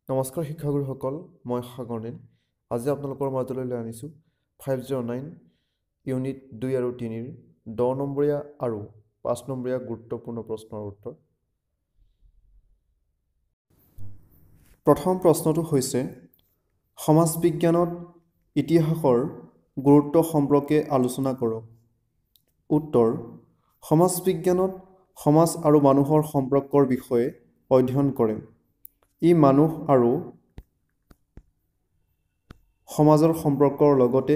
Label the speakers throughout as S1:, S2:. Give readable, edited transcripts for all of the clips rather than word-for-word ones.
S1: নমস্কাৰ শিক্ষাগুৰুসকল, মই সাগৰনীল। আজি আপোনালোকৰ মাজলৈ লৈ আনিছোঁ 509 ইউনিট 2 আৰু 3 10 নম্বৰীয়া আৰু 5 নম্বৰীয়া গুৰুত্বপূৰ্ণ প্ৰশ্নৰ উত্তৰ। প্ৰথম প্ৰশ্নটো হৈছে সমাজ বিজ্ঞানত ইতিহাসৰ গুৰুত্ব সম্পৰ্কে আলোচনা কৰক। উত্তৰ: সমাজ বিজ্ঞানত সমাজ আৰু মানুহৰ সম্পৰ্কৰ বিষয়ে অধ্যয়ন কৰে। ই মানুহ আৰু সমাজৰ সম্পৰ্কৰ লগতে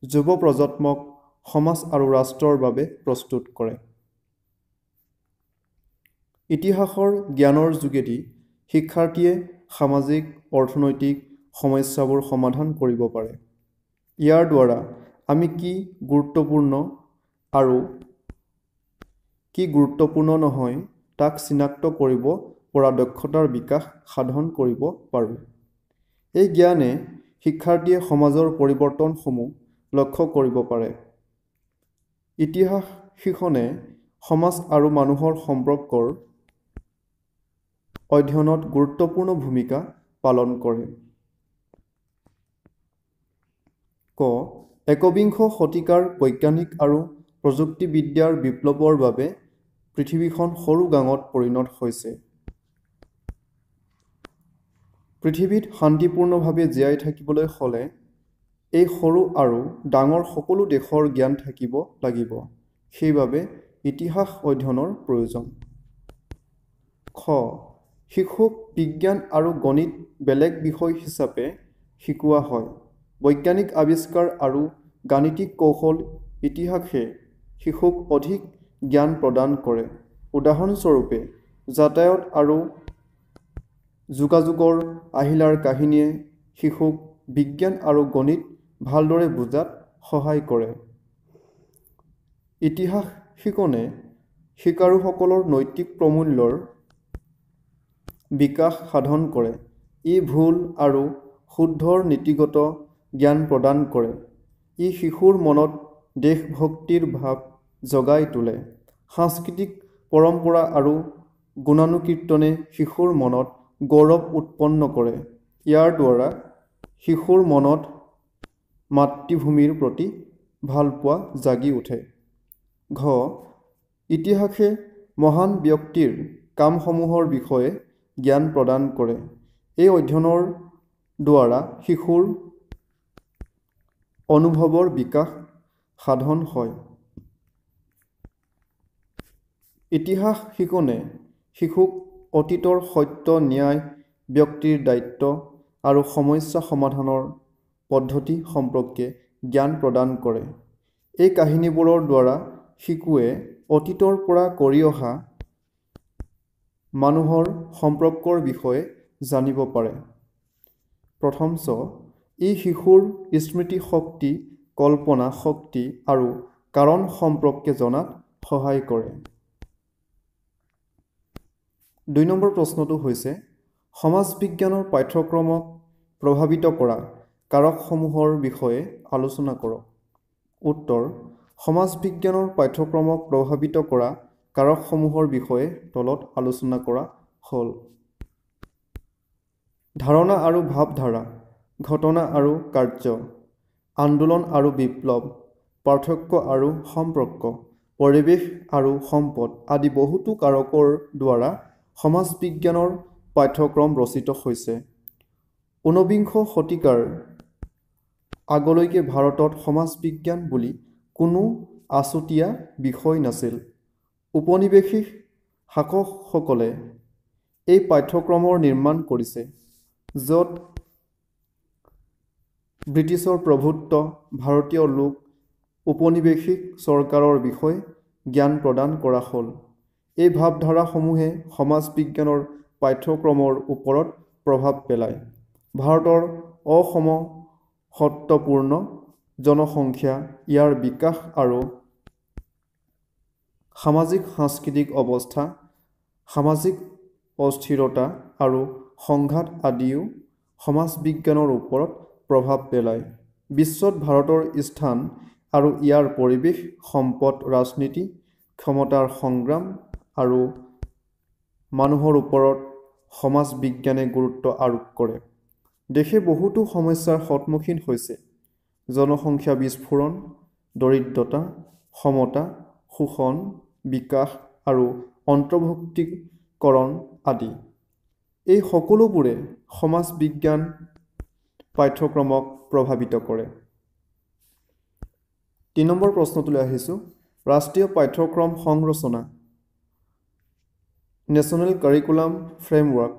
S1: যুৱ প্ৰজন্মক সমাজ আৰু ৰাষ্ট্ৰৰ বাবে প্ৰস্তুত কৰে। ইতিহাসৰ জ্ঞানৰ যোগেদি শিক্ষাৰ্থীয়ে সামাজিক অৰ্থনৈতিক সমস্যাবোৰ সমাধান কৰিব পাৰে। ইয়াৰ দ্বাৰা আমি কি গুৰুত্বপূৰ্ণ আৰু কি গুৰুত্বপূৰ্ণ নহয় তাক চিনাক্ত কৰিব পৰা দক্ষতাৰ বিকাশ সাধন কৰিব পাৰোঁ। এই জ্ঞানে শিক্ষাৰ্থীয়ে সমাজৰ পৰিৱৰ্তনসমূহ লক্ষ্য কৰিব পাৰে। ইতিহাস শিক্ষণে সমাজ আৰু মানুহৰ সম্পৰ্কৰ অধ্যয়নত গুৰুত্বপূৰ্ণ ভূমিকা পালন কৰে। ক. একবিংশ শতিকাৰ বৈজ্ঞানিক আৰু প্ৰযুক্তিবিদ্যাৰ বিপ্লৱৰ বাবে পৃথিৱীখন সৰু গাঁৱত পৰিণত হৈছে। পৃথিৱীত শান্তিপূৰ্ণভাৱে জীয়াই থাকিবলৈ হ'লে এই সৰু আৰু ডাঙৰ সকলো দেশৰ জ্ঞান থাকিব লাগিব। সেইবাবে ইতিহাস অধ্যয়নৰ প্ৰয়োজন। খ. শিশুক বিজ্ঞান আৰু গণিত বেলেগ বিষয় হিচাপে শিকোৱা হয়। বৈজ্ঞানিক আৱিষ্কাৰ আৰু গাণিতিক কৌশল ইতিহাসে শিশুক অধিক জ্ঞান প্ৰদান কৰে। উদাহৰণস্বৰূপে, যাতায়াত আৰু যোগাযোগৰ আহিলাৰ কাহিনীয়ে শিশুক বিজ্ঞান আৰু গণিত ভালদৰে বুজাত সহায় কৰে। ইতিহাস শিক্ষণে শিকাৰুসকলৰ নৈতিক প্ৰমূল্যৰ বিকাশ সাধন কৰে। ই ভুল আৰু শুদ্ধৰ নীতিগত জ্ঞান প্ৰদান কৰে। ই শিশুৰ মনত দেশভক্তিৰ ভাৱ জগাই তোলে। সাংস্কৃতিক পৰম্পৰা আৰু গুণানুকীৰ্তনে শিশুৰ মনত গৌৰৱ উৎপন্ন কৰে। ইয়াৰ দ্বাৰা শিশুৰ মনত মাতৃভূমিৰ প্ৰতি ভালপোৱা জাগি উঠে। ঘ. ইতিহাসে মহান ব্যক্তিৰ কামসমূহৰ বিষয়ে জ্ঞান প্ৰদান কৰে। এই অধ্যয়নৰ দ্বাৰা শিশুৰ অনুভৱৰ বিকাশ সাধন হয়। ইতিহাস শিক্ষণে শিশুক অতীতৰ সত্য, ন্যায়, ব্যক্তিৰ দায়িত্ব আৰু সমস্যা সমাধানৰ পদ্ধতি সম্পৰ্কে জ্ঞান প্ৰদান কৰে। এই কাহিনীবোৰৰ দ্বাৰা শিশুৱে অতীতৰ পৰা কৰি অহা মানুহৰ সম্পৰ্কৰ বিষয়ে জানিব পাৰে। প্ৰথমচ, ই শিশুৰ স্মৃতি শক্তি, কল্পনা শক্তি আৰু কাৰণ সম্পৰ্কে জনাত সহায় কৰে। ২ নম্বৰ প্ৰশ্নটো হৈছে সমাজ বিজ্ঞানৰ পাঠ্যক্ৰমক প্ৰভাৱিত কৰা কাৰকসমূহৰ বিষয়ে আলোচনা কৰক। উত্তৰ: সমাজ বিজ্ঞানৰ পাঠ্যক্ৰমক প্ৰভাৱিত কৰা কাৰকসমূহৰ বিষয়ে তলত আলোচনা কৰা হ'ল। ধাৰণা আৰু ভাৱধাৰা, ঘটনা আৰু কাৰ্য, আন্দোলন আৰু বিপ্লৱ, পাৰ্থক্য আৰু সম্পৰ্ক, পৰিৱেশ আৰু সম্পদ আদি বহুতো কাৰকৰ দ্বাৰা সমাজ বিজ্ঞানৰ পাঠ্যক্ৰম ৰচিত হৈছে। ঊনবিংশ শতিকাৰ আগলৈকে ভাৰতত সমাজ বিজ্ঞান বুলি কোনো আছুতীয়া বিষয় নাছিল। ঔপনিৱেশিক শাসকসকলে এই পাঠ্যক্ৰমৰ নিৰ্মাণ কৰিছে, য'ত ব্ৰিটিছৰ প্ৰভুত্ব, ভাৰতীয় লোক, ঔপনিৱেশিক চৰকাৰৰ বিষয়ে জ্ঞান প্ৰদান কৰা হ'ল। এই ভাৱধাৰাসমূহে সমাজ বিজ্ঞানৰ পাঠ্যক্ৰমৰ ওপৰত প্ৰভাৱ পেলায়। ভাৰতৰ অসমসত্বপূৰ্ণ জনসংখ্যা, ইয়াৰ বিকাশ আৰু সামাজিক সাংস্কৃতিক অৱস্থা, সামাজিক অস্থিৰতা আৰু সংঘাত আদিয়েও সমাজ বিজ্ঞানৰ ওপৰত প্ৰভাৱ পেলায়। বিশ্বত ভাৰতৰ স্থান আৰু ইয়াৰ পৰিৱেশ, সম্পদ, ৰাজনীতি, ক্ষমতাৰ সংগ্ৰাম আৰু মানুহৰ ওপৰত সমাজ বিজ্ঞানে গুৰুত্ব আৰোপ কৰে। দেশে বহুতো সমস্যাৰ সন্মুখীন হৈছে। জনসংখ্যা বিস্ফোৰণ, দৰিদ্ৰতা, সমতা, শোষণ, বিকাশ আৰু অন্তৰ্ভুক্তিকৰণ আদি। এই সকলোবোৰে সমাজ বিজ্ঞান পাঠ্যক্ৰমক প্ৰভাৱিত কৰে। ৩ নম্বৰ প্ৰশ্নটোলৈ আহিছোঁ। ৰাষ্ট্ৰীয় পাঠ্যক্ৰম সংৰচনা, নেশ্যনেল কাৰিকুলাম ফ্ৰেমৱৰ্ক,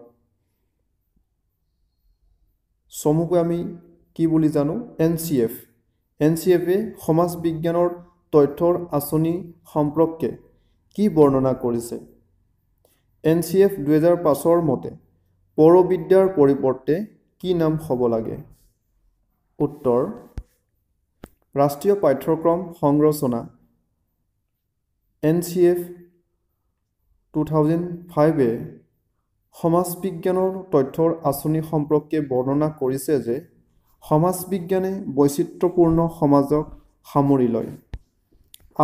S1: চমুকৈ আমি কি বুলি জানো? NCF। NCF-এ সমাজ বিজ্ঞানৰ তথ্যৰ আঁচনি সম্পৰ্কে কি বৰ্ণনা কৰিছে? NCF 2005 মতে পৌৰবিদ্যাৰ পৰিৱৰ্তে কি নাম হ'ব লাগে? উত্তৰ, ৰাষ্ট্ৰীয় পাঠ্যক্ৰম সংৰচনা NCF 2005-এ সমাজ বিজ্ঞানৰ তথ্যৰ আঁচনি সম্পৰ্কে বৰ্ণনা কৰিছে যে সমাজ বিজ্ঞানে বৈচিত্ৰ্যপূৰ্ণ সমাজক সামৰি লয়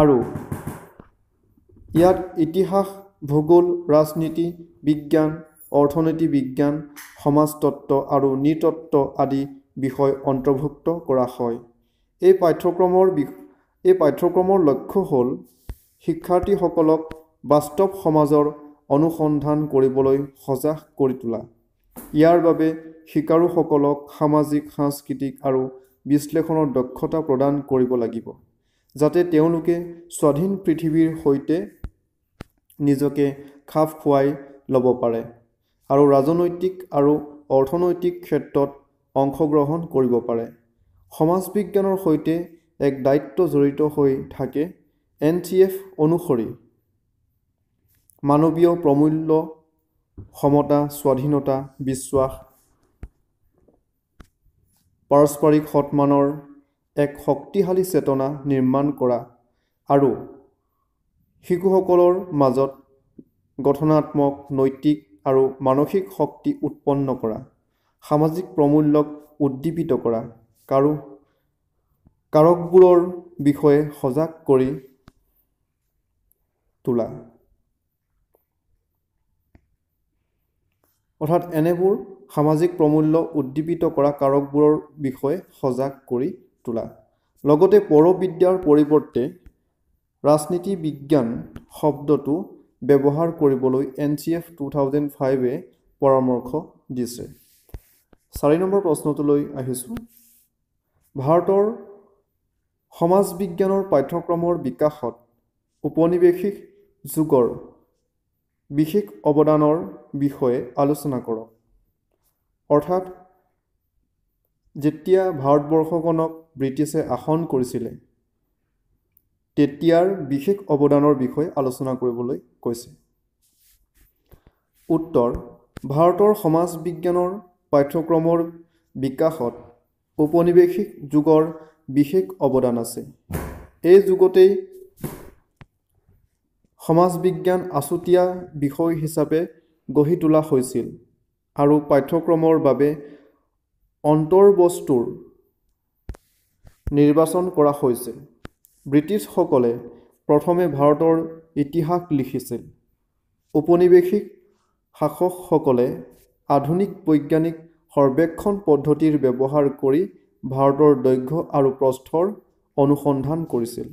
S1: আৰু ইয়াত ইতিহাস, ভূগোল, ৰাজনীতি বিজ্ঞান, অৰ্থনীতি বিজ্ঞান, সমাজতত্ত্ব আৰু নৃতত্ত্ব আদি বিষয় অন্তৰ্ভুক্ত কৰা হয়। এই পাঠ্যক্ৰমৰ লক্ষ্য হ'ল শিক্ষাৰ্থীসকলক বাস্তৱ সমাজৰ অনুসন্ধান কৰিবলৈ সজাগ কৰি তোলা। ইয়াৰ বাবে শিকাৰুসকলক সামাজিক, সাংস্কৃতিক আৰু বিশ্লেষণৰ দক্ষতা প্ৰদান কৰিব লাগিব, যাতে তেওঁলোকে স্বাধীন পৃথিৱীৰ সৈতে নিজকে খাপ খুৱাই ল'ব পাৰে আৰু ৰাজনৈতিক আৰু অৰ্থনৈতিক ক্ষেত্ৰত অংশগ্ৰহণ কৰিব পাৰে। সমাজ বিজ্ঞানৰ সৈতে এক দায়িত্ব জড়িত হৈ থাকে। NCF অনুসৰি মানৱীয় প্ৰমূল্য, সমতা, স্বাধীনতা, বিশ্বাস, পাৰস্পৰিক সন্মানৰ এক শক্তিশালী চেতনা নিৰ্মাণ কৰা আৰু শিশুসকলৰ মাজত গঠনাত্মক, নৈতিক আৰু মানসিক শক্তি উৎপন্ন কৰা, সামাজিক প্ৰমূল্যক উদ্দীপিত কৰা, কাৰকবোৰৰ বিষয়ে সজাগ কৰি তোলা। অৰ্থাৎ এনেবোৰ সামাজিক প্ৰমূল্য উদ্দীপিত কৰা কাৰকবোৰৰ বিষয়ে সজাগ কৰি তোলা। লগতে পৌৰবিদ্যাৰ পৰিৱৰ্তে ৰাজনীতি বিজ্ঞান শব্দটো ব্যৱহাৰ কৰিবলৈ NCF 2005-এ পৰামৰ্শ দিছে। ৪ নম্বৰ প্ৰশ্নটোলৈ আহিছোঁ। ভাৰতৰ সমাজ বিজ্ঞানৰ পাঠ্যক্ৰমৰ বিকাশত ঔপনিৱেশিক যুগৰ বিশেষ অৱদানৰ বিষয়ে আলোচনা কৰক। অৰ্থাৎ যেতিয়া ভাৰতবৰ্ষখনক ব্ৰিটিছে শাসন কৰিছিলে তেতিয়াৰ বিশেষ অৱদানৰ বিষয়ে আলোচনা কৰিবলৈ কৈছে। উত্তৰ, ভাৰতৰ সমাজ বিজ্ঞানৰ পাঠ্যক্ৰমৰ বিকাশত ঔপনিৱেশিক যুগৰ বিশেষ অৱদান আছে। এই যুগতেই সমাজ বিজ্ঞান আছুতীয়া বিষয় হিচাপে গঢ়ি তোলা হৈছিল আৰু পাঠ্যক্ৰমৰ বাবে অন্তৰ্বস্তুৰ নিৰ্বাচন কৰা হৈছিল। ব্ৰিটিছসকলে প্ৰথমে ভাৰতৰ ইতিহাস লিখিছিল। ঔপনিৱেশিক শাসকসকলে আধুনিক বৈজ্ঞানিক সৰ্বেক্ষণ পদ্ধতিৰ ব্যৱহাৰ কৰি ভাৰতৰ দৈৰ্ঘ্য আৰু প্ৰস্থৰ অনুসন্ধান কৰিছিল।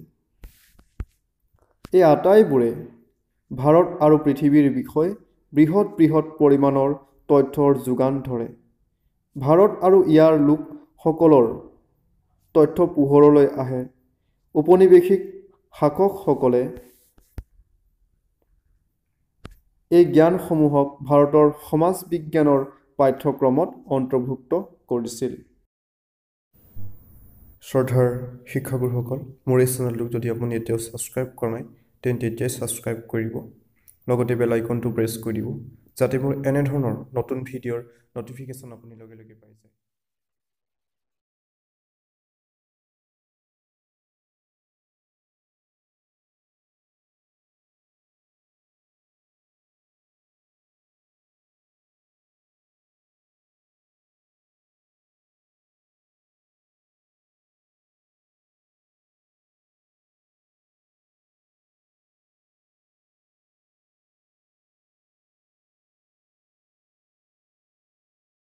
S1: এই আটাইবোৰে ভাৰত আৰু পৃথিৱীৰ বিষয়ে বৃহৎ পৰিমাণৰ তথ্যৰ যোগান ধৰে। ভাৰত আৰু ইয়াৰ লোকসকলৰ তথ্য পোহৰলৈ আহে। ঔপনিৱেশিক শাসকসকলে এই জ্ঞানসমূহক ভাৰতৰ সমাজ বিজ্ঞানৰ পাঠ্যক্ৰমত অন্তৰ্ভুক্ত কৰিছিল। শ্ৰদ্ধাৰ শিক্ষাগুৰুসকল, মোৰ এই চেনেলটোক যদি আপুনি এতিয়াও ছাবস্ক্ৰাইব কৰা নাই তেন্তে এতিয়াই ছাবস্ক্ৰাইব কৰিব, লগতে বেল আইকনটো প্ৰেছ কৰি দিব, যাতে মোৰ এনেধৰণৰ নতুন ভিডিঅ'ৰ ন'টিফিকেশ্যন আপুনি লগে লগে পাই যায়।